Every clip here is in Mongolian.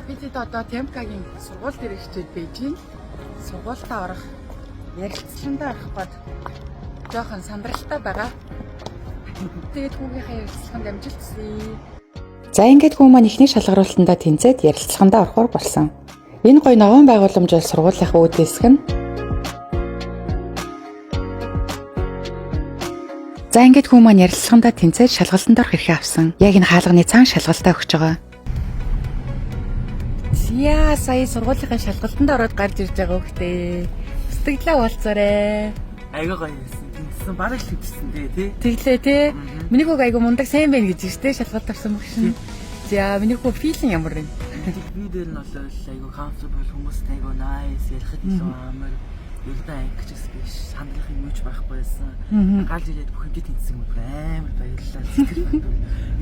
бид одоо Темкагийн сургууль дээр хичээд байж байна. Сургуультаа орох, ярилцлагандаа орох гээд жоохон сандралтай байгаа. Тэгээд хүүгийнхээ ярилцлаганд амжилт хүсье. За ингээд хүү маань ихний шалгаруултандаа тэнцээд ярилцлагандаа орохоор болсон. Энэ гоё ногоон байгууламж бол сургуулийнхаа үүд хэсэг нь. За ингээд хүү маань ярилцлагандаа тэнцээд шалгалтанд орох эрхээ авсан. Яг энэ хаалганы цаан шалгалтаа өгч байгаа. Яа, сая сургуулийнхаа шалгалтанд ороод гарч ирж байгаа хөхтэй. Сэтгэлээ уулзаарэ. Айгаа гоё байсан. Тэнцсэн бараг л тэнцсэн тий. Тэглээ тий. Миний хүүг айгу мундаг сайн байна гэж штэ шалгалт авсан мөх шин. За миний хүү филинг ямар вэ? Би дээр нь бол айгаа comfortable хүмүүстэй айгаа nice ярихад илүү амар. Юутай ангичс биш. Сандрах юм ч байхгүй байсан. Гарч ирээд бүх юм тэнцсэн юм амар баярлалаа. Сэтгэл бат.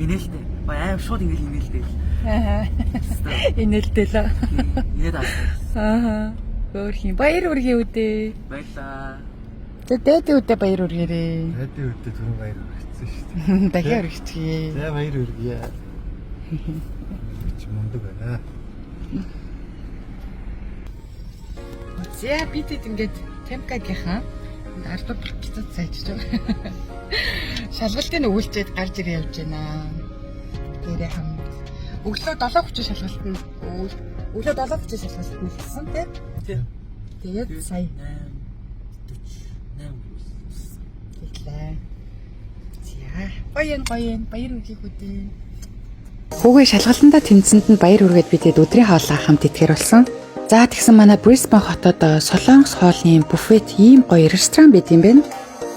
Инээлтэй. Амар шууд ингээл инээлтэй. Инээлтэй л. Инээд авсан. Өөр хин баяр үргээ үдээ. Баярлаа. Дээд үдээ баяр үргээрээ. Дээд үдээ түрүү баяр үргэцсэн шүү дээ. Дахиад үргэцгээе. За баяр үргэе. Чи мундаг байна. За бидэд ингээд Темкагийнхаа ардуу практикад сайжж байгаа. Шалгалтын өгүүлчээд гарч ирээ явж байна. Гэрээ хамт. Өглөө 7:30 шалгалт нь өглөө 7:30 шалгалт нь болсон тийм. Тэгээд сая 8:48 гэлээ. За баян баяр үргийг үдээ. Хүүгээ шалгалтандаа тэнцсэнд нь баяр үргээд бидэд өдрийн хоолоо хамт итгэр болсон. За тэгсэн манай Brisbane хотод Солонгос хоолны буфет ийм гоё ресторан байт юм байна.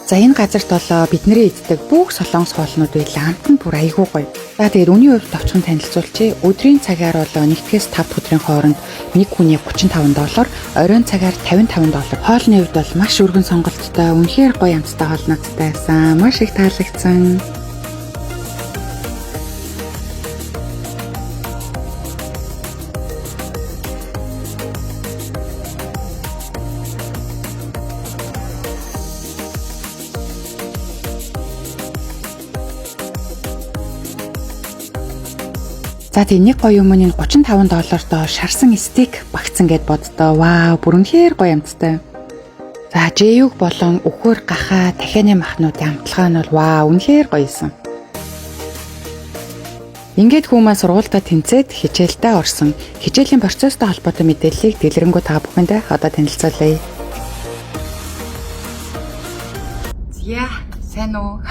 За энэ газарт бол бидний иддэг бүх солонгос хоолнууд байлаа. Амт нь бүр айгүй гоё. За тэгээд үний хувьд товчхон танилцуулчих. Өдрийн цагаар бол 1-5 өдрийн хооронд нэг хүний $35, оройн цагаар $55. Хоолны хувьд бол маш өргөн сонголттой, үнэхээр гоё амттай хоолнуудтай байсан. Маш их таалагдсан. За тийм нэг гоё юм нь $35 шарсан стейк багцсан гэд боддоо. Вау, бүр үнэхээр гоё амттай. За Жэюг болон өхөр гахаа дахианы махнуудын амтлагаа нь бол вау, үнэхээр гоёсэн. Ингээд хүмүүс сургуультаа тэнцээд хичээлдээ орсон. Хичээлийн процесстой холбоотой мэдээллийг дэлгэрэнгүй та бүхэндээ одоо танилцуулъя. За сайн уу?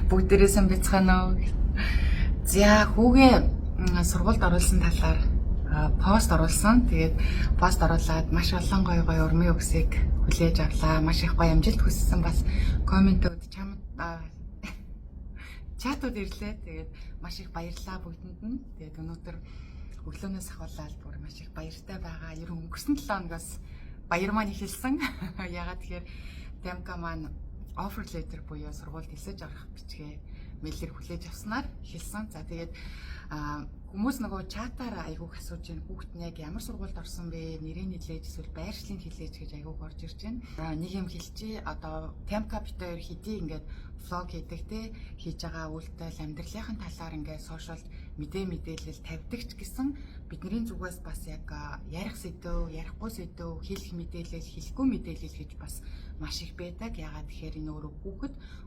Бүгдээрээ сайн бяцгаана уу? За хүүгээ сургуульд оруулсан талаар пост оруулсан. Тэгээд пост оруулаад маш олон гоё урмын үгсийг хүлээж авлаа. Маш их гоё амжилт хүссэн бас комментүүд чамд чатууд ирлээ. Тэгээд маш их баярлалаа бүгдэнд нь. Тэгээд өнөөдөр өглөөнөөс ахуулаад бүр маш их баяртай байгаа. Ер нь өнгөрсөн 7 хоногоос баяр маань ихэлсэн. Ягаад тэгэхээр Темка маань offer letter буюу сургуульд хэлсэж авах бичгээ мэйлэр хүлээж авснаар хэлсэн. За тэгээд хүмүүс нөгөө чатаар айгуух асууж байна. Хүүхэд нь яг ямар сургуульд орсон бэ? Нэрээ нэлээж эсвэл байршлыг хэлээж гэж айгуух орж ирж байна. Нэг юм хэлчихье. Одоо Темка бит хоёр хэдий ингээд влог хийдэг те хийж байгаа үйлдэл амьдралын талаар ингээд сошиалд мэдээлэл тавьдаг ч гэсэн бидний зүгээс бас яг ярих сэдв, ярихгүй сэдв, хэлэх мэдээлэл, хэлэхгүй мэдээлэл гэж бас маш их байдаг. Ягаад тэгэхээр энэ өөрөө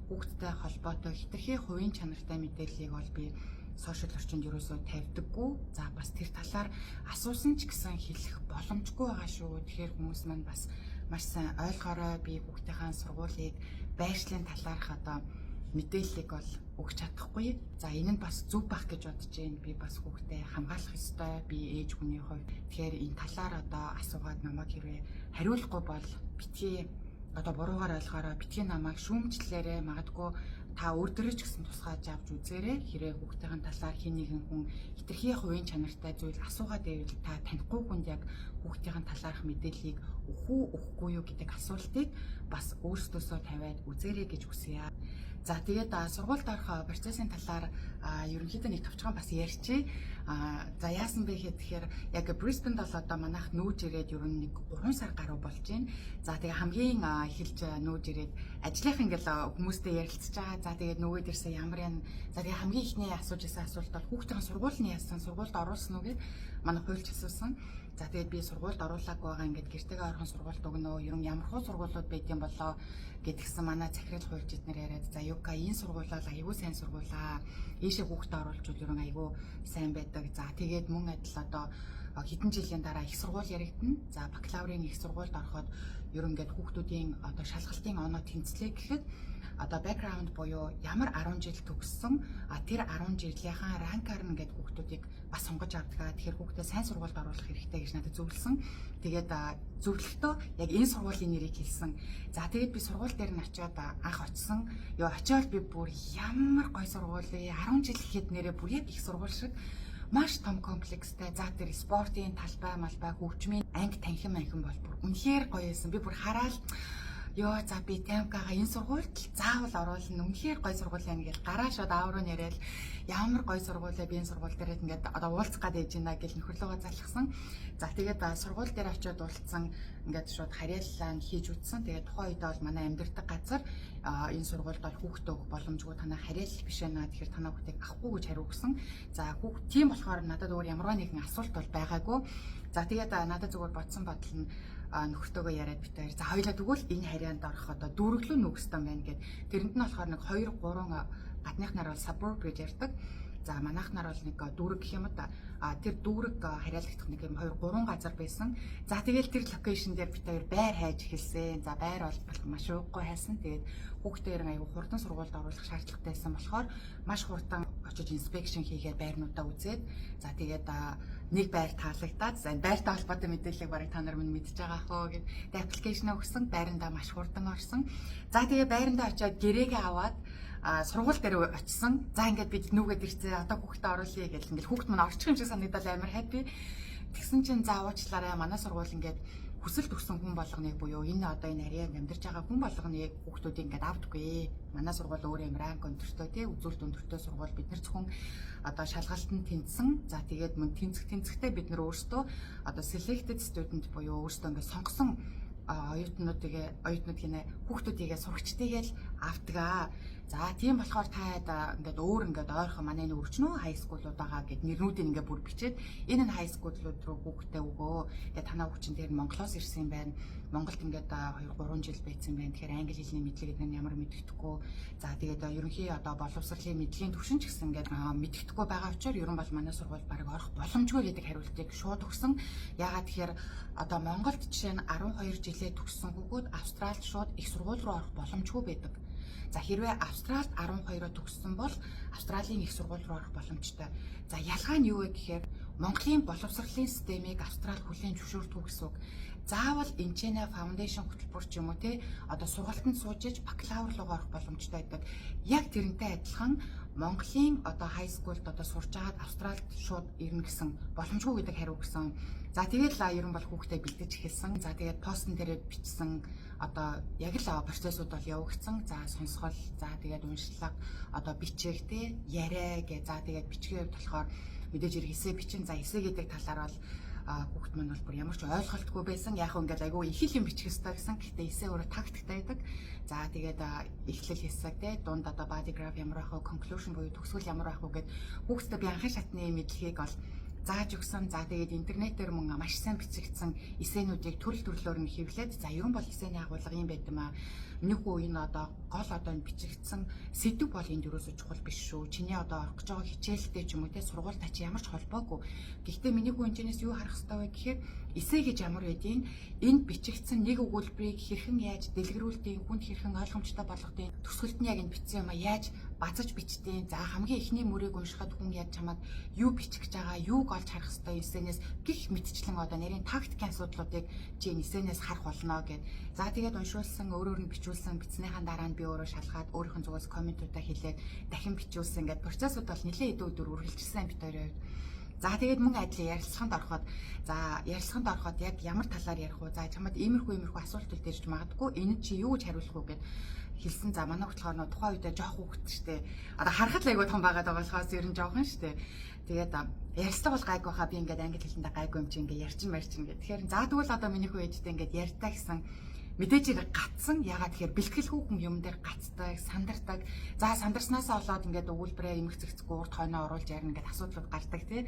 хүүхэдтэй холбоотой хэтэрхий хувийн чанартай мэдээллийг бол би сошиал орчинд ерөөсөө тавьдаггүй. За бас тэр талаар асуусан ч гэсэн хэлэх боломжгүй байгаа шүү. Тэгэхээр хүмүүс маань бас маш сайн ойлгоорой. Би хүүхдийнхээ сургуулийг байршлын талаарх одоо мэдээллийг бол өгч чадахгүй. За энэ нь бас зөв байх гэж бодож байна. Би бас хүүхдээ хамгаалах ёстой. Би ээж хүний хувьд. Тэгэхээр энэ талаар одоо асуугаад намайг хэрвээ хариулахгүй бол битгий одоо буруугаар ойлгоорой. Битгий намайг шүүмжлээрээ магадгүй та өөртөө ч гэсэн тусгаж авч үзээрэй. Хэрэг хүүхдийн талаар хин нэгэн хүн хэтэрхий хувийн чанартай зүйл асуугаад байвал та танихгүй хүнд яг хүүхдийн талаарх мэдээллийг өгөх үү, өгөхгүй юу гэдэг асуултыг бас өөрсдөөсөө тавиад үзээрэй гэж хүсье. За тэгээд сургуульд орох процессын талаар ерөнхийдөө нэг товчхон бас ярьчээ. За яасан бэ гэхээр яг Brisbane бол одоо манайх нүүж ирээд ер нь нэг 3 сар гаруй болж байна. За тэгээ хамгийн эхэлж нүүж ирээд ажлынх ингээл хүмүүстэй ярилцж байгаа. За тэгээд нөгөөд ирсэн ямар юм. За тэгээд хамгийн ихний асууж байсан асуулт бол хүүхдийн сургууль нь яасан, сургуульд оруулсан уу гэд манай хуульч асуусан. За тэгээд би сургуульд оруулаагүй байгаа ингээд гэртэйгээ орхон сургуульд өгнө. Ер нь ямар хуу сургуулиуд байдсан болоо гэдгсэн манай захирал хуульч эднэр яриад за юка энэ сургуулаа айгүй сайн сургуулаа. Ийшээ хүүхдээ оруулжвал ер нь айгүй сайн байдаг. За тэгээд мөн адил одоо хэдэн жилийн дараа их сургууль яригдана. За бакалаврын их сургуульд ороход ер нь ингээд хүүхдүүдийн одоо шалгалтын оноо тэнцлээ гэхэд одоо бэкграунд буюу ямар 10 жил төгссөн тэр 10 жилийнхаа ранкаар нь ингээд хүүхдүүдийг бас сонгож авдаг. Тэгэхээр хүүхдээ сайн сургуульд оруулах хэрэгтэй гэж надад зөвлөсөн. Тэгээд зөвлөлтөө яг энэ сургуулийн нэрийг хэлсэн. За тэгээд би сургууль дээр нь очиод анх очисон. Очиод би бүр ямар гоё сургууль вэ? 10 жил гэхэд нэрээ бүр яг их сургууль шиг маш том комплекстэй. За тэр спортын талбай малбай хөгжмийн анги танхим бол бүр үнэхээр гоё байсан. Би бүр хараад за би Тамкагаа энэ сургуульд заавал оруулна. Үнэхээр гоё сургууль байна гэж гараа шууд аав руу нэрэл ямар гоё сургууль вэ? Би энэ сургууль дээр ингээд одоо уулзах гээд ээж байна гэж нөхөрлөгөө залхсан. За тэгээд сургууль дээр очиод уулзсан ингээд шууд харьяаллаа хийж үтсэн. Тэгээд тухайн үед бол манай амьдардаг газар энэ сургуульд бол хүүхдээ өгөх боломжгүй танаа харьяал биш байна. Тэгэхээр танаа хүүхдийг авахгүй гэж хариу өгсөн. За хүүхд тийм болохоор надад өөр ямар нэгэн асуулт бол байгаагүй. За тэгээд надад зүгээр бодсон бодол нь нөхөртөөгөө яриад битээр за хоёлаа тэгвэл энэ харьяанд орох одоо дүүрэглөө нүгстэн байна гэд тэрэнд нь болохоор нэг 2 3 гадных нар бол suburb гэж ярьдаг. За манайх нар бол нэг дүүрэг гэх юм да. Тэр дүүрэг харьяалагдах нэг юм 2 3 газар байсан. За тэгэл тэр локейшн дээр битээр байр хайж эхэлсэн. За байр бол маш ууггүй хайсан. Тэгээд хүүхдээр аягүй хурдан сургуульд оруулах шаардлагатай байсан болохоор маш хурдан очиж инспекшн хийгээд байрнуудаа үзээд за тэгээд нэг байр таалагдаад за байртай холбоотой мэдээллийг барыг та нар минь мэдж байгаа хөө гэд аппликейшнаа өгсөн. Байрандаа маш хурдан орсон. За тэгээд байрандаа очиод гэрээгээ аваад сургууль дээр очисон. За ингээд бид нүгэд ирцээ одоо хүүхдээ оруулъя гэж ингээд хүүхд мань орчих юм шиг санагдал амар хаппи. Тэгсэн чинь за уучлаарай манай сургууль ингээд хүсэл төгсөн хүн болгоныг буюу энэ одоо энэ арьяанд амьдарч байгаа хүн болгоныг хүүхдүүдийг ингээд авдаггүй. Манай сургууль өөрөө юм ранк өндөртэй тий үзүүлэлт өндөртэй сургууль бид нар зөвхөн одоо шалгалтанд тэнцсэн. За тэгээд мөн тэнцэхтэй бид нар өөрсдөө одоо selected student буюу өөрсдөө ингээд сонгосон оюутнууд гинэ хүүхдүүдийгээ сурагчдыгээ л авдаг. За тийм болохоор та ингээд өөр ингээд ойрхон манай энэ өрчнөө хай скуулууд байгаа гэд нэрнүүдийг ингээд бүр бичээд энэ нь хай скуулууд руу хүүхдээ өгөө. Тэгээ танаа хүүчин дээр Монголоос ирсэн юм байна. Монголд ингээд 2 3 жил байцсан байна. Тэгэхээр англи хэлний мэдлэг гэдэг нь ямар мэддэхгүй. За тэгээд ерөнхий одоо боловсролын мэдлэгийн түвшин ч гэсэн ингээд мэддэхгүй байгаа учраас ерөн бол манай сургууль бараг орох боломжгүй гэдэг хариултыг шууд өгсөн. Яагаад тэгэхээр одоо Монголд жишээ нь 12 жилээ төгссөн хүүхэд Австралид шууд их сургууль руу орох боломжгүй байдаг. За хэрвээ Австралид 12-оо төгссөн бол Австралийн их сургууль руу орох боломжтой. За ялгаа нь юу вэ гэхээр Монголын боловсролын системийг Австрали хүлээн зөвшөөрдөг гэсэн үг. Заавал энэчнээ фаундейшн хөтөлбөр ч юм уу те одоо сургалтанд сууж иж бакалавр руу орох боломжтой байдаг. Яг тэрнтэй адилхан Монголын одоо хай скулд одоо сурч агаад Австралид шууд ирнэ гэсэн боломжгүй гэдэг хариу өгсөн. За тэгээд ерөн бол хүүхдээ бэлдэж эхэлсэн. За тэгээд постн дээрээ бичсэн одоо яг л процессууд бол явагдсан. За сонсгол, за тэгээд уншлага, одоо бичих те яриа гэ. За тэгээд бичгийн хувьд болохоор мэдээж хэрэг эсэ бичин. За эсэ гэдэг талаар бол хүүхд мань бол бүр ямар ч ойлголтгүй байсан. Яг ингээд айгүй их юм бичих ёстой гэсэн. Гэхдээ эсэ өөрөө тактиктай байдаг. За тэгээд эхлэл хэсэг те дунд одоо body graph ямар байх вэ, conclusion буюу төгсгөл ямар байх вэ гэд хүүхдэд би анхны шатны мэдлэгийг бол зааж өгсөн. За тэгээд интернетээр мөн маш сайн бичигдсэн эсэнүүдийг төрөл төрлөөр нь хэвлээд за ерөн бол эсэний агуулга юм байт юм аа. Миний хүү энэ одоо гол одоо энэ бичигдсэн сэдв бол энд юусоо чухал биш шүү. Чиний одоо орох гэж байгаа хичээлтэй ч юм уу те сургуультай чи ямар ч холбоогүй. Гэхдээ миний хүү энэчнээс юу харах хэрэгтэй вэ гэхээр эсэ гэж ямар байдیں۔ Энд бичигдсэн нэг өгүүлбэрийг хэрхэн яаж дэлгэрүүлдэг, хүнд хэрхэн ойлгомжтой болгохын төсөлд нь яг энэ бичсэн юм а яаж базаж бичдэг. За хамгийн эхний мөрийг уншихад хүн яаж чамаад юу бичих гэж байгаа, юуг олж харах хэрэгтэй эсэнээс гих мэтчлэн одоо нарийн тактикийн асуудлуудыг чи эсэнээс харах болно гэд. За тэгээд уншуулсан өөрөөр нь бичүүлсэн бичснийхаа дараа нь би өөрөө шалгаад өөрийнх нь зүгээс комментуудаа хэлээд дахин бичүүлсэн гэд процессууд бол нэлээд өдөр өдөр үргэлжилсэн бит хоёроо. За тэгээд мөн адилхан ярилцлаганд ороход яг ямар талаар ярих вэ? За чамд иймэрхүү асуулт үлдээж магадгүй энэ чи юу гэж хариулах вэ гэд хэлсэн. За манай хөтөлбөр нь тухайн үедээ жоох хүүхэд штэ. Одоо харахад л айгүй том байгаад байгаа болохоос ер нь жоохон штэ. Тэгээд ярилцлага бол гайгүй хаа би ингээд англи хэлэндээ гайгүй юм чи ингээд ярьчин марчин гэх. Тэгэхээр за тэгвэл одоо миний хүү ээжтэй ингээд ярьтаа гэсэн мэдээж хэрэг гацсан. Ягаад тэгэхээр бэлтгэлгүй хүн юм дээр гацдаг, сандардаг. За сандарснаасаа болоод ингээд өгүүлбэрээ эмх зэгцгүй урт хойноо оруулж ярина ингээд асуудлууд гардаг тий.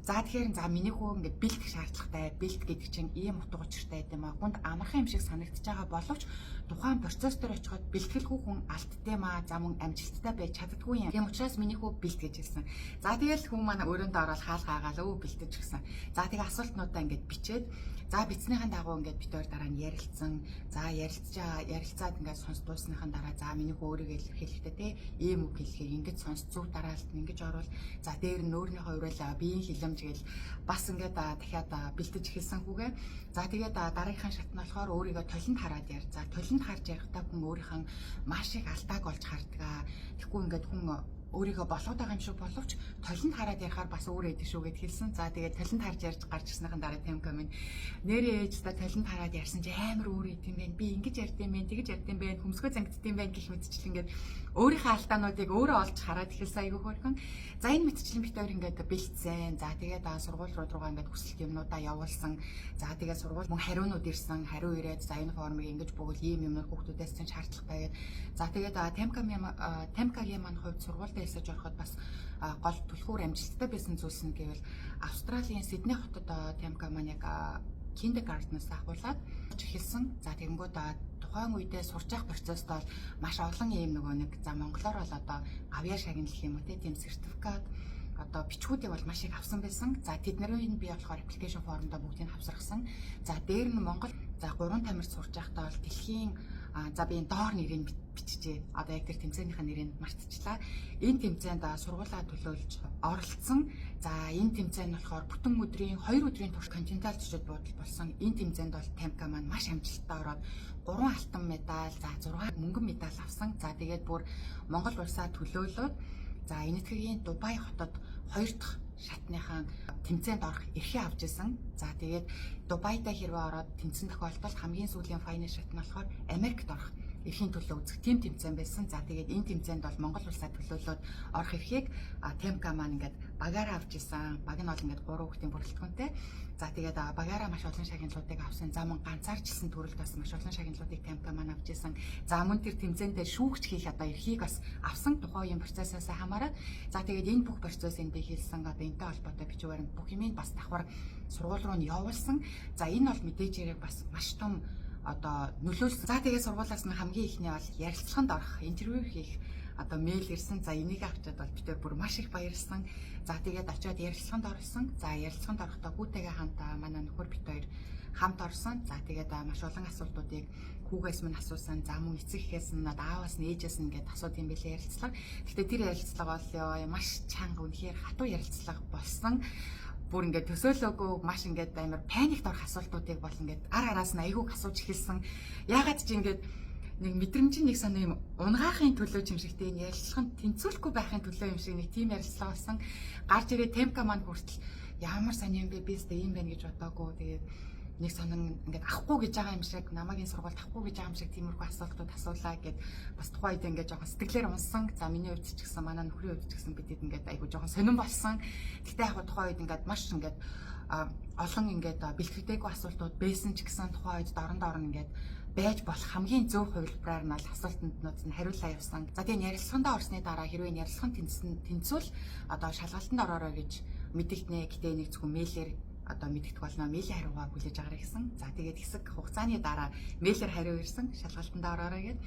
За тэгэхээр за миний хүү ингээд бэлтгэх шаардлагатай. Бэлт гэдэг чинь ийм утга учиртай юм аа. Хүнд амархан юм шиг санагдаж байгаа боловч тухайн процесс дээр очиход бэлтгэлгүй хүн алдтай маа, за мөн амжилттай байж чаддаггүй юм. Тийм учраас миний хүү бэлт гэж хэлсэн. За тэгэл хүн маань өрөөндөө ороод хаалгаагаал өө бэлтэж гисэн. За тэгээ асуултнуудаа ингээд бичээд за бичснийхэн дагуу ингээд бид хоёр дараа нь ярилцсан. За ярилцаад ингээд сонс дуусныхан дараа за миний хүү өөрийгөө илэрхийлэхдээ те ийм үг хэлэхээр ингээд сонс зөв дараалт ингэж орвол за дээр нь өөрийнхөө уриалаа биеийн хилэмжгээл бас ингээд дахиад бэлтэж эхэлсэн хүүгээ. За тэгээд дараагийнхаа шат нь болохоор өөрийгөө толинд хараад яар. За толинд харж ярихдаа хүн өөрийнх нь маш их алдааг олж хардгаа. Тэгэхгүй ингээд хүн өөрийгөө болгоод байгаа юм шиг боловч толинд хараад ярихаар бас өөр эдэх шүү гэд хэлсэн. За тэгээд толинд харж ярьж гарч ирснийхэн дараа тэм комент нэрээ ээж та толинд хараад ярьсан чи амар өөр эдэм байх. Би ингэж ярьдсан байх, тэгэж ярьдсан байх, хөмсгөө зангидсан байх гэх мэтчил ингээд өөрийнхөө алдаануудыг өөрөө олж хараад эхэлсэн айгүй хөргөн. За энэ мэтчлэн бит өөр ингээд бэлтсэн. За тэгээд сургууль руугаа ингээд хүсэлт юмнуудаа явуулсан. За тэгээд сургууль мөн хариунууд ирсэн. Хариу ирээд за энэ формыг ингэж бөгөл ийм юмнууд хүүхдүүдээс чинь шаардлагатай гэдэг. За тэгээд Темкагийн маань хувьд сургуульд хэлсэж ороход бас гол түлхүүр амжилттай байсан зүйлс нь гэвэл Австралийн Сидней хотод Темка маань яг киндергартнаас ахуулаад эхэлсэн. За тэгэнгүүт тухайн үедээ сурч явах процессд бол маш олон юм нөгөө нэг за монголоор бол одоо гавьяа шагнал гэх юм уу тийм сертификат одоо бичгүүдийг бол маш их авсан байсан. За тэднэрийн би болохоор аппликейшн формдоо бүгдийг авсаргасан. За дээр нь Монгол за 3 тамирт сурч байхдаа бол дэлхийн за би энэ доор нэрийг биччихээ. Одоо яг тэр тэмцээнийхээ нэрийг мартчихлаа. Энэ тэмцээнд сургуулаа төлөөлж оролцсон. За энэ тэмцээн нь болохоор бүтэн өдрийн 2 өдрийн турш континентал жижиг буудал болсон. Энэ тэмцээнд бол Темка маань маш амжилттай ороод 3 алтан медаль, за 6 мөнгөн медаль авсан. За тэгээд бүр Монгол улсаа төлөөлөөд за энэтхэгийн Дубай хотод 2 дахь шатныхаа тэмцээнд орох эрхээ авч исэн. За тэгээд Дубайдаа хэрвээ ороод тэмцэн тохиолдолд хамгийн сүүлийн файнал шат нь болохоор Америкт орох эрхийн төлөө үзэх тийм тэмцээн байсан. За тэгээд энэ тэмцээнд бол Монгол улсаа төлөөлөөд орох эрхийг Темка маань ингээд багаараа авч исэн. Баг нь бол ингээд 3 хүүхдийн бүрэлдэхүүнтэй. За тэгээд багаараа маш олон шагналуудыг авсан. За мөн ганцаарчилсан төрөлд бас маш олон шагналуудыг Темка маань авч исэн. За мөн тэр тэмцээндээ шүүгч хийх одоо эрхийг бас авсан тухайн үеийн процессээс хамаарат. За тэгээд энэ бүх процессыг би хэлсэн одоо энэтэй холбоотой бичвэр бүх юмыг бас давхар сургууль руу нь явуулсан. За энэ бол мэдээж хэрэг бас маш том одоо нөлөөлсөн. За тэгээд сургуулиас нь хамгийн ихний бол ярилцлаганд орох, интервью хийх одоо мэйл ирсэн. За энийг авчаад бол бид бүр маш их баярлсан. За тэгээд очиод ярилцлаганд орсон. За ярилцлаганд орохдоо хүүтэйгээ хамт манай нөхөр бид хоёр хамт орсон. За тэгээд маш олон асуултуудыг хүүгээс минь асуусан. За мөн эцэг эхээс нь ааваас нь ээжээс нь ингээд асуудаг юм билээ ярилцлага. Гэхдээ тэр ярилцлага бол маш чанга үнэхээр хатуу ярилцлага болсон. Бүр ингээд төсөөлөөгүй маш ингээд амар паникт орох асуултуудыг бол ингээд араас нь айгүйг асууж эхэлсэн. Яагаад ч ингээд нэг мэдрэмж нэг санаа юм унгаахын төлөө юм шигтэй энэ ярилцлаганд тэнцвэрлэхгүй байхын төлөө юм шиг нэг тийм ярилцлага болсон. Гарч ирээ Темка маань хүртэл ямар сони юм бэ би өстө юм байна гэж бодоогүй. Тэгээд нэг сонин ингээд авахгүй гэж байгаа юм шиг намайг энэ сургуульд авахгүй гэж байгаа юм шиг тиймэрхүү асуултууд асуулаа гэд бас тухайн үед ингээд жоохон сэтгэлээр унсан. За миний хувьд ч гэсэн манай нөхрийн хувьд ч гэсэн бидэд ингээд айгу жоохон сонирн болсон. Гэхдээ яг тухайн үед ингээд маш ингээд олон ингээд бэлтгэдэггүй асуултууд байсан ч гэсэн тухайн үед дорн ингээд байж болох хамгийн зөв хувилбараар нь бол асуултнууд нь хариуллаа явсан. За тийм ярилцлаганд орсны дараа хэрвээ ярилцлаганд тэнцвэл одоо шалгалтанд ороорой гэж мэдэгднэ. Гэтэ нэг зөвхөн мэйлээр одоо мэдэгдэх болно. Мэйлийн хариугаа хүлээж агараа гэсэн. За тэгээд хэсэг хугацааны дараа мэйлээр хариу ирсэн. Шалгалтанд ороорой гэд.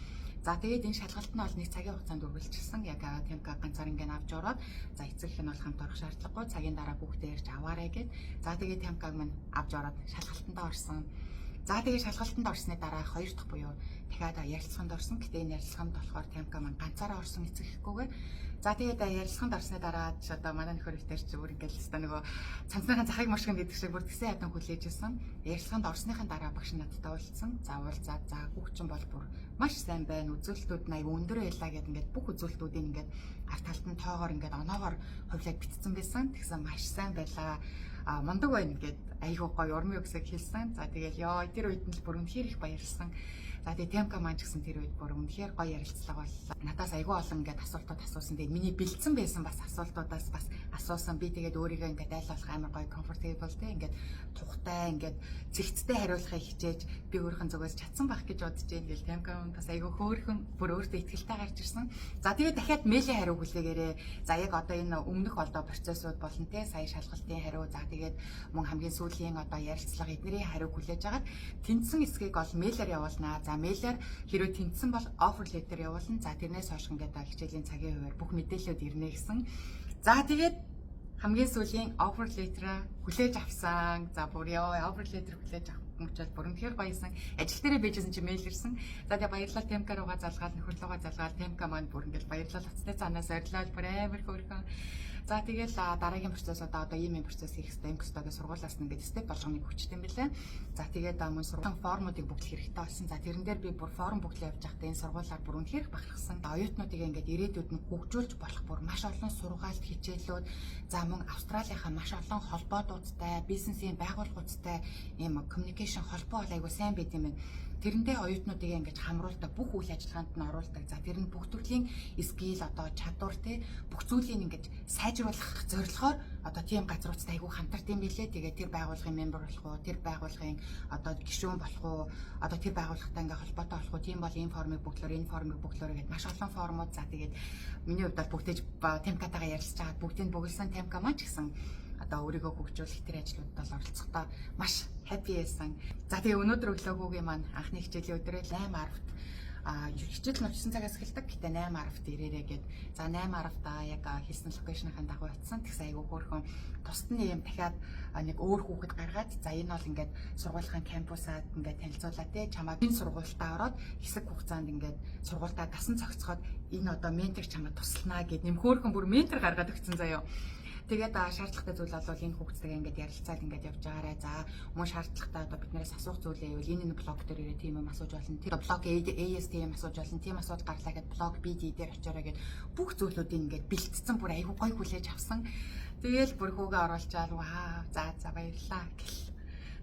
За тэгээд энэ шалгалт нь бол нэг цагийн хугацаанд үргэлжилсэн. Яг Темка ганцаар ингээд авч ороод за эцэг их нь бол хамт орох шаардлагагүй. Цагийн дараа бүгдээ ярьж аваарай гэд. За тэгээд Темкаг минь авч ороод шалгалтанд орсон. За тэгээд шалгалтанд орсны дараа 2 дахь буюу дахиад ярилцлаганд орсон. Гэтэ энэ ярилцлаганд болохоор Темка маань ганцаараа орсон эцэг ихгүйгээр. За тэгээд ярилцлаганд орсны дараа ч одоо манай нөхөр ихтэй ч бүр ингээл хэвээр нөгөө цанцныхаа захыг мушгин гэдэг шиг бүр тэгсэн ядан хүлээж исэн. Ярилцлаганд орсныхаа дараа багш надтай уулзсан. За уулзаад за хүүхчин бол бүр маш сайн байна. Үзүүлэлтүүд нь аяг өндөр байлаа гэдэг ингээд бүх үзүүлэлтүүдийг ингээд авт талд нь тоогоор ингээд оноогоор хувлаад битцсэн байсан. Тэгсэн маш сайн байлаа. Мундаг байна гэд айгуу гоё урмын үгсийг хэлсэн. За тэгэл ёо тэр үед нь л бүр үнэхээр их баярлсан. За тэгээ Темка маань ч гэсэн тэр үед бүр үнэхээр гоё ярилцлага боллоо. Надаас айгүй олон ингээд асуултууд асуусан. Тэгээд миний бэлдсэн байсан бас асуултуудаас бас асуусан. Би тэгээд өөрийгөө ингээд айл болох амар гоё comfortable те ингээд тухтай ингээд зэгцтэй хариулахыг хичээж би өөрхөн зүгээс чадсан байх гэж бодож байна. Ингээл Темка маань бас айгүй хөөрхөн бүр өөртөө ихтэй гарч ирсэн. За тэгээд дахиад мэйлийн хариу хүлээгээрээ. За яг одоо энэ өмнөх олдоо процессууд болон те сая шалгалтын хариу за тэгээд мөн хамгийн сүүлийн одоо ярилцлага эднэрийн хариу хүлээж агаад тэнцсэн эсгийг ол мэйлээр явуулнаа. За мэйлээр хэрвээ тэнцсэн бол offer letter явуулна. За тэрнээс хойш ингээд хичээлийн цагийн хуваар бүх мэдээлэлүүд ирнэ гэсэн. За тэгээд хамгийн сүүлийн offer letter хүлээж авсан. За бүр яа offer letter хүлээж авах мөчөл бүр үнэхээр баясан. Ажил дээрээ бийжсэн чи мэйл ирсэн. За тэгээ баярлалаа Темка руугаа залгаад нөхөрлөгөө залгаад Темка маань бүр ингээд баярлалаа уцтай цаанаас орилол бүр амар хөөрхөн. За тэгэл дараагийн процесс одоо ийм процесс хийх хэрэгтэй. МКСТ-гийн сургуулиас нь ингээд степ болгоныг хүчтэй юм билээ. За тэгээд мөн сургуулийн формуудыг бүгд хэрэгтэй болсон. За тэрэн дээр би бүр форм бүгдлээ явж байхдаа энэ сургуулиар бүр үнэхээр бахархсан. Оюутнуудыг ингээд ирээдүйд нь хөгжүүлж болох бүр маш олон сургаалт хичээлүүд за мөн Австралийнхаа маш олон холбоодуудтай, бизнесийн байгууллагуудтай ийм communication холбоо айгуу сайн байт юм байна. Тэрэндээ оюутнуудыг ингэж хамруулдаг бүх үйл ажиллагаанд нь оруулдаг. За тэр нь бүх төрлийн скил одоо чадвар те бүх зүйлийг ингэж сайжруулах зорилгоор одоо тийм газруудтай айгүй хамтарт юм билээ. Тэгээ тэр байгууллагын мембер болох уу, тэр байгууллагын одоо гишүүн болох уу, одоо тэр байгууллагатай ингээ холбоотой болох уу, тийм бол энэ формыг бүглөөр гэдэг маш олон формууд. За тэгээд миний хувьд бол бүгдээж Темкатайгаа ярилцж байгаа бүгдийг бүгэлсэн Темка маань ч гэсэн одоо өөрийгөө хөгжүүлэх тэр ажлуудад бол оролцохдоо маш happy байсан. За тэгээ өнөөдөр өглөөгөөгийн маань анхны хичээлийн өдрөө 8:10-т хичээл нь 9 цагаас эхэлдэг. Гэтэ 8:10-т ирээрээ гээд за 8:10-та яг хэлсэн локейшныхаа дагуу утсан. Тэгсэн айгүй хөөрхөн тусад нь юм дахиад нэг өөр хүүхэд гаргаад за энэ бол ингээд сургуулийн кампусаад ингээд танилцуулаа те чамаа энэ сургуультаа ороод хэсэг хугацаанд ингээд сургуультаа дасан цогцоход энэ одоо ментор чамаа тусланаа гэд нэм хөөрхөн бүр ментор гаргаад өгсөн заяа. Тэгээд шаардлагатай зүйл бол энэ хүүхдтэйгээ ингээд ярилцаад ингээд явж байгаарай. За мөн шаардлагатай одоо биднээс асуух зүйлээ ивэл энэ блог дээр ирээ тийм юм асууж болно. Тэр блог AST юм асууж болно. Тийм асуудал гарлаа гэд блог BD дээр очиорой гэд бүх зүйлүүдийг ингээд бэлтцсэн бүр айгүй гой хүлээж авсан. Тэгээл бүр хүүгээ оруулчаал ваа за баярлаа гэл.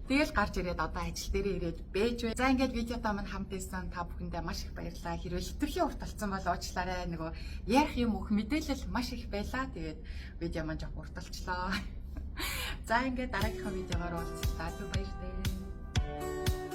Тэгэл гарч ирээд одоо ажил дээрээ ирээд бэж бай. За ингээд видеотаа мань хамт ийсэн та бүхэндээ маш их баярлалаа. Хэрвээ хитрхийн урт болсон бол уучлаарай. Нөгөө ярих юм өөх мэдээлэл маш их байлаа. Тэгээд видео маань жоох урт болчлоо. За ингээд дараагийнхаа видеогоор уулзлаа. Баярлалаа.